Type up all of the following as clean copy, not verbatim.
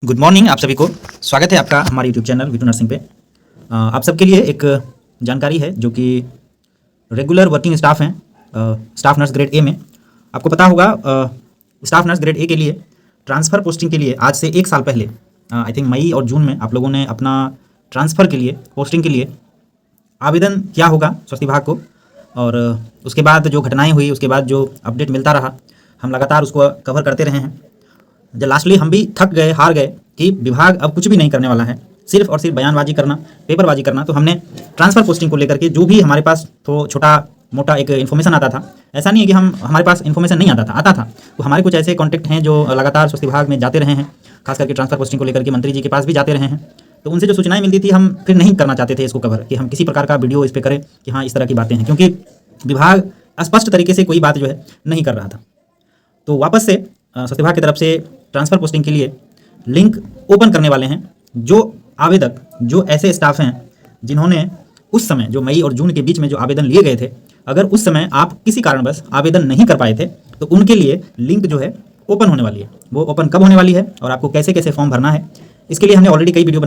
Good morning आप सभी को। स्वागत है आपका हमारे यूट्यूब चैनल वीटू नर्सिंग पे। आप सबके लिए एक जानकारी है जो कि रेगुलर वर्किंग स्टाफ हैं, स्टाफ नर्स ग्रेड ए में। आपको पता होगा स्टाफ नर्स ग्रेड ए के लिए ट्रांसफ़र पोस्टिंग के लिए आज से 1 साल पहले आई थिंक मई और जून में आप लोगों ने अपना ट्रांसफ़र के लिए, पोस्टिंग के लिए आवेदन किया होगा स्वास्थ्य विभाग को। और उसके बाद जो घटनाएँ हुई, उसके बाद जो अपडेट मिलता रहा, हम लगातार उसको कवर करते रहे हैं। जब लास्टली हम भी थक गए, हार गए कि विभाग अब कुछ भी नहीं करने वाला है, सिर्फ और सिर्फ बयानबाजी करना, पेपरबाजी करना। तो हमने ट्रांसफ़र पोस्टिंग को लेकर के जो भी हमारे पास तो छोटा मोटा एक इन्फॉर्मेशन आता था, ऐसा नहीं है कि हमारे पास इन्फॉर्मेशन नहीं आता था। तो हमारे कुछ ऐसे कॉन्टैक्ट हैं जो लगातार स्वास्थ्य विभाग में जाते रहे हैं, खास करके ट्रांसफ़र पोस्टिंग को लेकर के मंत्री जी के पास भी जाते रहे हैं। तो उनसे जो सूचनाएं मिलती थी, हम फिर नहीं करना चाहते थे इसको कवर, कि हम किसी प्रकार का वीडियो इस पर करें कि हाँ इस तरह की बातें हैं, क्योंकि विभाग स्पष्ट तरीके से कोई बात जो है नहीं कर रहा था। तो वापस से स्वास्थ्य विभाग की तरफ से ट्रांसफ़र पोस्टिंग के लिए लिंक ओपन करने वाले हैं। जो आवेदक, जो ऐसे स्टाफ हैं जिन्होंने उस समय जो मई और जून के बीच में जो आवेदन लिए गए थे, अगर उस समय आप किसी कारणवश आवेदन नहीं कर पाए थे तो उनके लिए लिंक जो है ओपन होने वाली है। वो ओपन कब होने वाली है और आपको कैसे कैसे फॉर्म भरना है, इसके लिए हमने ऑलरेडी कई वीडियो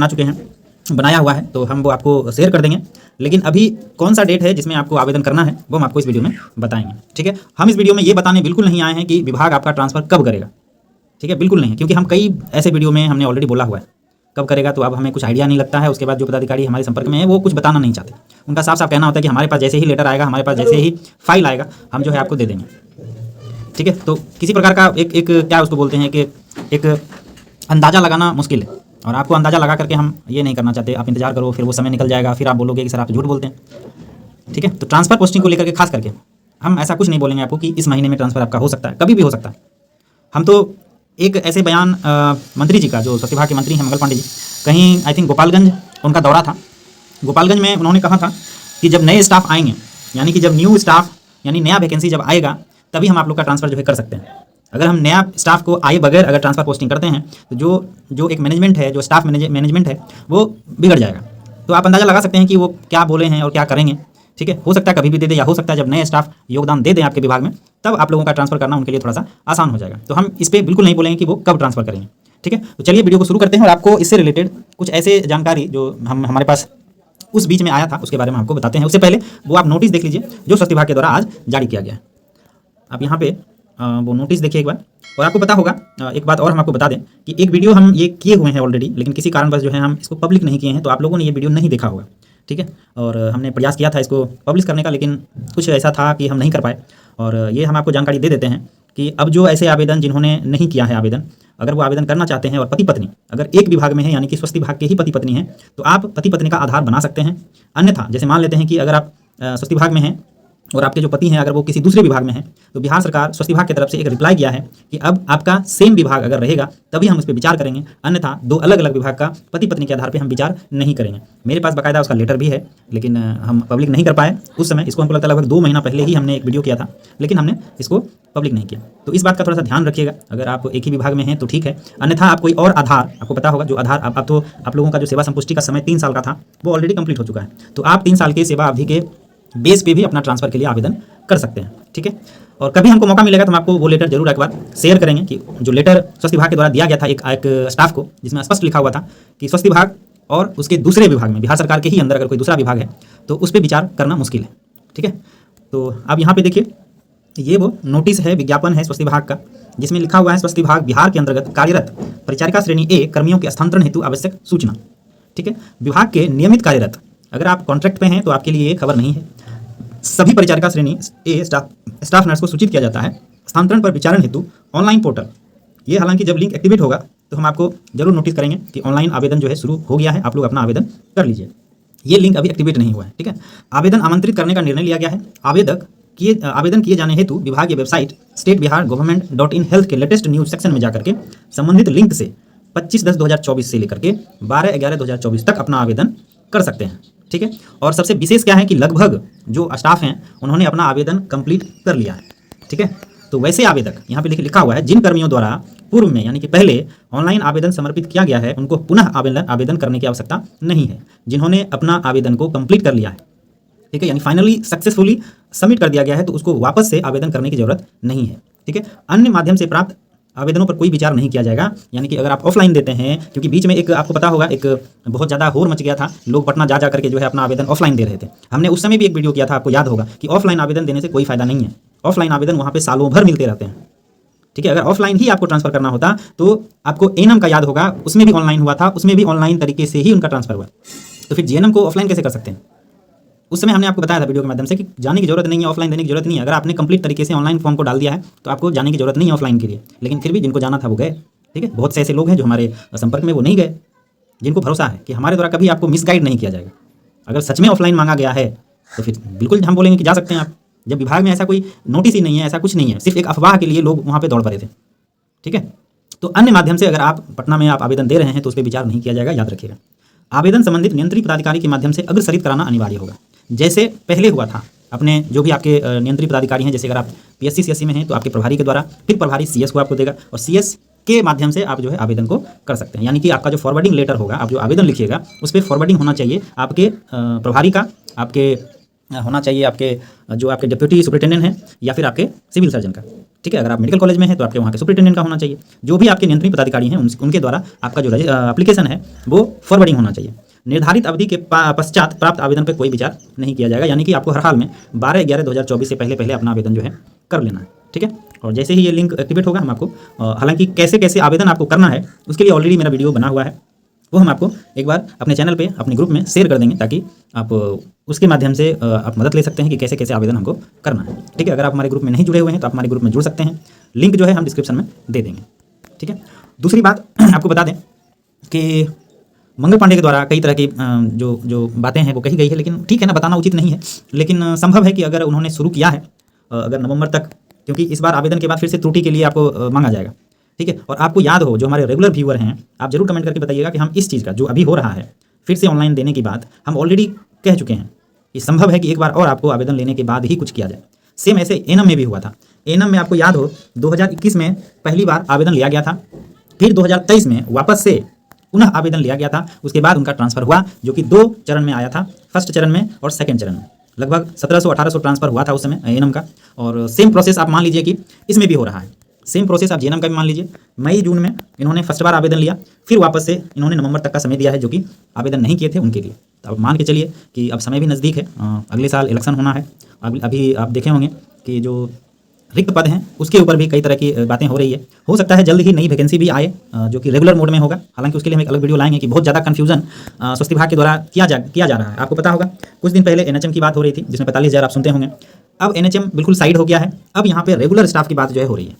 बनाया हुआ है, तो हम वो आपको शेयर कर देंगे। लेकिन अभी कौन सा डेट है जिसमें आपको आवेदन करना है वो हम आपको इस वीडियो में बताएंगे। ठीक है, हम इस वीडियो में ये बताने बिल्कुल नहीं आए हैं कि विभाग आपका ट्रांसफ़र कब करेगा। ठीक है, बिल्कुल नहीं है, क्योंकि हम कई ऐसे वीडियो में हमने ऑलरेडी बोला हुआ है कब करेगा, तो अब हमें कुछ आइडिया नहीं लगता है। उसके बाद जो पदाधिकारी हमारे संपर्क में है वो कुछ बताना नहीं चाहते। उनका साफ साफ कहना होता है कि हमारे पास जैसे ही लेटर आएगा, हमारे पास जैसे ही फाइल आएगा, हम जो है आपको दे देंगे। ठीक है, तो किसी प्रकार का एक क्या उसको बोलते हैं कि एक अंदाज़ा लगाना मुश्किल है, और आपको अंदाज़ा लगा करके हम ये नहीं करना चाहते। आप इंतजार करो, फिर वो समय निकल जाएगा, फिर आप बोलोगे कि सर आप झूठ बोलते हैं। ठीक है, तो ट्रांसफ़र पोस्टिंग को लेकर के खास करके हम ऐसा कुछ नहीं बोलेंगे आपको कि इस महीने में ट्रांसफ़र आपका हो सकता है, कभी भी हो सकता है। हम तो एक ऐसे बयान मंत्री जी का, जो स्वास्थ्य विभाग के मंत्री हैं मंगल पांडे जी, कहीं आई थिंक गोपालगंज उनका दौरा था। गोपालगंज में उन्होंने कहा था कि जब नए स्टाफ आएंगे, यानी कि जब न्यू स्टाफ यानी नया वैकेंसी जब आएगा, तभी हम आप लोग का ट्रांसफ़र जो है कर सकते हैं। अगर हम नया स्टाफ को आए बगैर अगर ट्रांसफ़र पोस्टिंग करते हैं तो जो एक मैनेजमेंट है, जो स्टाफ मैनेजमेंट है, वो बिगड़ जाएगा। तो आप अंदाज़ा लगा सकते हैं कि वो क्या बोले हैं और क्या करेंगे। ठीक है, हो सकता है कभी भी दे दे, या हो सकता है जब नए स्टाफ योगदान दे दें आपके विभाग में, तब आप लोगों का ट्रांसफ़र करना उनके लिए थोड़ा सा आसान हो जाएगा। तो हम इस पर बिल्कुल नहीं बोलेंगे कि वो कब ट्रांसफ़र करेंगे। ठीक है, तो चलिए वीडियो को शुरू करते हैं और आपको इससे रिलेटेड कुछ ऐसे जानकारी जो हमारे पास उस बीच में आया था उसके बारे में आपको बताते हैं। उससे पहले वो आप नोटिस देख लीजिए जो स्वास्थ्य विभाग के द्वारा आज जारी किया गया है। आप यहाँ पे वो नोटिस देखिए एक बार। और आपको पता होगा, एक बात और हम आपको बता दें कि एक वीडियो हम ये किए हुए हैं ऑलरेडी, लेकिन किसी कारणवश जो है हम इसको पब्लिक नहीं किए हैं, तो आप लोगों ने ये वीडियो नहीं देखा होगा। ठीक है, और हमने प्रयास किया था इसको पब्लिश करने का, लेकिन कुछ ऐसा था कि हम नहीं कर पाए। और ये हम आपको जानकारी दे देते हैं कि अब जो ऐसे आवेदन जिन्होंने नहीं किया है आवेदन, अगर वो आवेदन करना चाहते हैं और पति पत्नी अगर एक विभाग में है, यानी कि स्वास्थ्य विभाग के ही पति पत्नी हैं, तो आप पति पत्नी का आधार बना सकते हैं। अन्यथा जैसे मान लेते हैं कि अगर आप स्वास्थ्य विभाग में हैं और आपके जो पति हैं अगर वो किसी दूसरे विभाग में हैं, तो बिहार सरकार स्वास्थ्य विभाग की तरफ से एक रिप्लाई किया है कि अब आपका सेम विभाग अगर रहेगा तभी हम इस पर विचार करेंगे, अन्यथा 2 अलग अलग विभाग का पति पत्नी के आधार पर हम विचार नहीं करेंगे। मेरे पास बाकायदा उसका लेटर भी है, लेकिन हम पब्लिक नहीं कर पाए उस समय। इसको हमको लगता है लगभग 2 महीना पहले ही हमने एक वीडियो किया था, लेकिन हमने इसको पब्लिक नहीं किया। तो इस बात का थोड़ा सा ध्यान रखिएगा। अगर आप एक ही विभाग में हैं तो ठीक है, अन्यथा आप कोई और आधार, आपको पता होगा जो आधार अब तो आप लोगों का जो सेवा संपुष्टि का समय 3 साल का था वो ऑलरेडी कंप्लीट हो चुका है, तो आप 3 साल की सेवा अवधि के बेस पे भी अपना ट्रांसफ़र के लिए आवेदन कर सकते हैं। ठीक है, और कभी हमको मौका मिलेगा तो हम आपको वो लेटर जरूर एक बार शेयर करेंगे कि जो लेटर स्वास्थ्य विभाग के द्वारा दिया गया था एक स्टाफ को, जिसमें स्पष्ट लिखा हुआ था कि स्वास्थ्य विभाग और उसके दूसरे विभाग में, बिहार सरकार के ही अंदर अगर कोई दूसरा विभाग है तो उस पर विचार करना मुश्किल है। ठीक है, तो आप यहाँ पे देखिए, ये वो नोटिस है, विज्ञापन है स्वास्थ्य विभाग का, जिसमें लिखा हुआ है स्वास्थ्य विभाग बिहार के अंतर्गत कार्यरत परिचारिका श्रेणी ए कर्मियों के स्थानांतरण हेतु आवश्यक सूचना। ठीक है, विभाग के नियमित कार्यरत, अगर आप कॉन्ट्रैक्ट पे हैं तो आपके लिए ये खबर नहीं है। सभी परिचारिका श्रेणी ए स्टाफ नर्स को सूचित किया जाता है स्थानांतरण पर विचारण हेतु ऑनलाइन पोर्टल। ये हालांकि जब लिंक एक्टिवेट होगा तो हम आपको जरूर नोटिस करेंगे कि ऑनलाइन आवेदन जो है शुरू हो गया है, आप लोग अपना आवेदन कर लीजिए। ये लिंक अभी एक्टिवेट नहीं हुआ है। ठीक है, आवेदन आमंत्रित करने का निर्णय लिया गया है। आवेदन किए जाने हेतु विभागीय वेबसाइट statebihargovernment.in हेल्थ के लेटेस्ट न्यूज सेक्शन में जाकर के संबंधित लिंक से 25/10/2024 से लेकर के 12/11/2024 तक अपना आवेदन कर सकते हैं। ठीक है, और सबसे विशेष क्या है कि लगभग जो स्टाफ हैं उन्होंने अपना आवेदन कंप्लीट कर लिया है। ठीक है, तो वैसे आवेदक यहाँ पे लिखा हुआ है जिन कर्मियों द्वारा पूर्व में यानी कि पहले ऑनलाइन आवेदन समर्पित किया गया है उनको पुनः आवेदन करने की आवश्यकता नहीं है। जिन्होंने अपना आवेदन को कंप्लीट कर लिया है, ठीक है, यानी फाइनली सक्सेसफुली सबमिट कर दिया गया है, तो उसको वापस से आवेदन करने की जरूरत नहीं है। ठीक है, अन्य माध्यम से प्राप्त आवेदनों पर कोई विचार नहीं किया जाएगा। यानी कि अगर आप ऑफलाइन देते हैं, क्योंकि बीच में एक आपको पता होगा एक बहुत ज़्यादा होड़ मच गया था, लोग पटना जा करके जो है अपना आवेदन ऑफलाइन दे रहे थे। हमने उस समय भी एक वीडियो किया था, आपको याद होगा, कि ऑफलाइन आवेदन देने से कोई फायदा नहीं है। ऑफलाइन आवेदन वहाँ पे सालों भर मिलते रहते हैं। ठीक है, अगर ऑफलाइन ही आपको ट्रांसफर करना होता तो आपको एएनएम का याद होगा, उसमें भी ऑनलाइन हुआ था, उसमें भी ऑनलाइन तरीके से ही उनका ट्रांसफर हुआ। तो फिर जीएनएम को ऑफलाइन कैसे कर सकते हैं? उस समय हमने आपको बताया था वीडियो के माध्यम से कि जाने की जरूरत नहीं है, ऑफलाइन देने की जरूरत नहीं है। अगर आपने कंप्लीट तरीके से ऑनलाइन फॉर्म को डाल दिया है तो आपको जाने की जरूरत नहीं है ऑफलाइन के लिए। लेकिन फिर भी जिनको जाना था वो गए। ठीक है, बहुत से ऐसे लोग हैं जो हमारे संपर्क में वो नहीं गए, जिनको भरोसा है कि हमारे द्वारा कभी आपको मिसगाइड नहीं किया जाएगा। अगर सच में ऑफलाइन मांगा गया है तो फिर बिल्कुल हम बोलेंगे कि जा सकते हैं आप, जब विभाग में ऐसा कोई नोटिस ही नहीं है, ऐसा कुछ नहीं है, सिर्फ एक अफवाह के लिए लोग वहाँ पर दौड़ पड़े थे। ठीक है, तो अन्य माध्यम से अगर आप पटना में आप आवेदन दे रहे हैं तो उस पर विचार नहीं किया जाएगा, याद रखिएगा। आवेदन संबंधित नियंत्रित पदाधिकारी के माध्यम से अग्रसरित कराना अनिवार्य होगा, जैसे पहले हुआ था। अपने जो भी आपके नियंत्रित पदाधिकारी हैं, जैसे अगर आप पीएससी सीएससी में हैं तो आपके प्रभारी के द्वारा, फिर प्रभारी सीएस को आपको देगा और सीएस के माध्यम से आप जो है आवेदन को कर सकते हैं। यानी कि आपका जो फॉरवर्डिंग लेटर होगा, आप जो आवेदन लिखिएगा उस पर फॉरवर्डिंग होना चाहिए आपके प्रभारी का, आपके होना चाहिए आपके जो आपके डिप्यूटी सुपरिटेंडेंट हैं या फिर आपके सिविल सर्जन का। ठीक है, अगर आप मेडिकल कॉलेज में हैं तो आपके वहाँ के सुपरिटेंडेंट का होना चाहिए। जो भी आपके नियंत्रित पदाधिकारी हैं उनके द्वारा आपका जो एप्लीकेशन है वो फॉरवर्डिंग होना चाहिए। निर्धारित अवधि के पश्चात प्राप्त आवेदन पर कोई विचार नहीं किया जाएगा। यानी कि आपको हर हाल में 12/11/2024 से पहले अपना आवेदन जो है कर लेना है। ठीक है, और जैसे ही ये लिंक एक्टिवेट होगा हम आपको हालांकि कैसे कैसे आवेदन आपको करना है उसके लिए ऑलरेडी मेरा वीडियो बना हुआ है, वो हम आपको एक बार अपने चैनल पे अपने ग्रुप में शेयर कर देंगे, ताकि आप उसके माध्यम से आप मदद ले सकते हैं कि कैसे कैसे आवेदन हमको करना है। ठीक है, अगर आप हमारे ग्रुप में नहीं जुड़े हुए हैं तो आप हमारे ग्रुप में जुड़ सकते हैं, लिंक जो है हम डिस्क्रिप्शन में दे देंगे। ठीक है, दूसरी बात आपको बता दें कि मंगल पांडे के द्वारा कई तरह की जो बातें हैं वो कही गई है, लेकिन ठीक है ना, बताना उचित नहीं है, लेकिन संभव है कि अगर उन्होंने शुरू किया है अगर नवंबर तक, क्योंकि इस बार आवेदन के बाद फिर से त्रुटि के लिए आपको मांगा जाएगा। ठीक है, और आपको याद हो, जो हमारे रेगुलर व्यूअर हैं, आप जरूर कमेंट करके बताइएगा कि हम इस चीज़ का जो अभी हो रहा है फिर से ऑनलाइन देने की बात हम ऑलरेडी कह चुके हैं कि संभव है कि एक बार और आपको आवेदन लेने के बाद ही कुछ किया जाए। सेम ऐसे एएनएम में भी हुआ था। एएनएम में आपको याद हो 2021 में पहली बार आवेदन लिया गया था, फिर 2023 में वापस से पुनः आवेदन लिया गया था, उसके बाद उनका ट्रांसफर हुआ, जो कि 2 चरण में आया था, फर्स्ट चरण में और सेकंड चरण में। लगभग 1700-1800 ट्रांसफर हुआ था उस समय एएनएम का। और सेम प्रोसेस आप मान लीजिए कि इसमें भी हो रहा है। सेम प्रोसेस आप जीएनएम का भी मान लीजिए। मई जून में इन्होंने फर्स्ट बार आवेदन लिया, फिर वापस से इन्होंने नवंबर तक का समय दिया है, जो कि आवेदन नहीं किए थे उनके लिए। तो अब मान के चलिए कि अब समय भी नज़दीक है, अगले साल इलेक्शन होना है। अभी आप देखे होंगे कि जो रिक्त पद हैं उसके ऊपर भी कई तरह की बातें हो रही है। हो सकता है जल्द ही नई वैकेंसी भी आए जो कि रेगुलर मोड में होगा। हालांकि उसके लिए हम एक अलग वीडियो लाएंगे कि बहुत ज़्यादा कन्फ्यूजन स्वास्थ्य विभाग के द्वारा किया जा रहा है। आपको पता होगा कुछ दिन पहले एनएचएम की बात हो रही थी, जिसमें 45,000 आप सुनते होंगे। अब एनएचएम बिल्कुल साइड हो गया है, अब यहाँ पर रेगुलर स्टाफ की बात जो है हो रही है।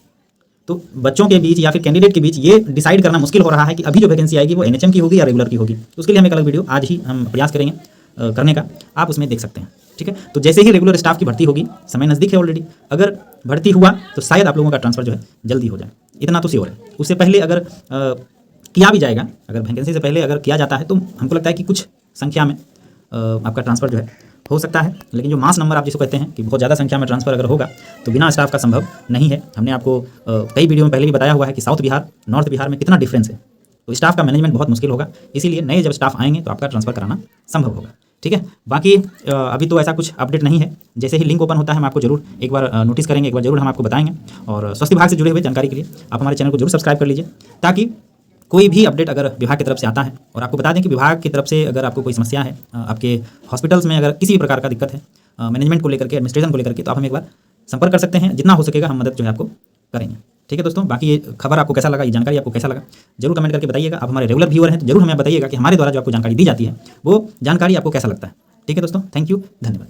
तो बच्चों के बीच या फिर कैंडिडेट के बीच ये डिसाइड करना मुश्किल हो रहा है कि अभी जो वैकेंसी आएगी वो एनएचएम की होगी या रेगुलर की होगी। उसके लिए हम एक अलग वीडियो आज ही हम प्रयास करेंगे करने का, आप उसमें देख सकते हैं। ठीक है, तो जैसे ही रेगुलर स्टाफ की भर्ती होगी, समय नज़दीक है ऑलरेडी, अगर भर्ती हुआ तो शायद आप लोगों का ट्रांसफर जो है जल्दी हो जाए, इतना तो श्योर है। उससे पहले अगर किया भी जाएगा, अगर वैकेंसी से पहले अगर किया जाता है तो हमको लगता है कि कुछ संख्या में आपका ट्रांसफ़र जो है हो सकता है। लेकिन जो मास नंबर आप जिसको कहते हैं कि बहुत ज़्यादा संख्या में ट्रांसफ़र अगर होगा तो बिना स्टाफ का संभव नहीं है। हमने आपको कई वीडियो में पहले भी बताया हुआ है कि साउथ बिहार नॉर्थ बिहार में कितना डिफरेंस है, तो स्टाफ का मैनेजमेंट बहुत मुश्किल होगा। इसीलिए नए जब स्टाफ आएंगे तो आपका ट्रांसफ़र कराना संभव होगा। ठीक है, बाकी अभी तो ऐसा कुछ अपडेट नहीं है। जैसे ही लिंक ओपन होता है हम आपको जरूर एक बार नोटिस करेंगे, एक बार जरूर हम आपको बताएंगे। और स्वास्थ्य विभाग से जुड़े हुए जानकारी के लिए आप हमारे चैनल को जरूर सब्सक्राइब कर लीजिए, ताकि कोई भी अपडेट अगर विभाग की तरफ से आता है, और आपको बता दें कि विभाग की तरफ से अगर आपको कोई समस्या है, आपके हॉस्पिटल्स में अगर किसी भी प्रकार का दिक्कत है मैनेजमेंट को लेकर के, एडमिनिस्ट्रेशन को लेकर के, तो आप हमें एक बार संपर्क कर सकते हैं। जितना हो सकेगा हम मदद जो है आपको करेंगे। ठीक है दोस्तों, बाकी ये खबर आपको कैसा लगा, ये जानकारी आपको कैसा लगा, जरूर कमेंट करके बताइएगा। आप हमारे रेगुलर व्यूअर हैं तो जरूर हमें बताइएगा कि हमारे द्वारा जो आपको जानकारी दी जाती है वो जानकारी आपको कैसा लगता है। ठीक है दोस्तों, थैंक यू, धन्यवाद।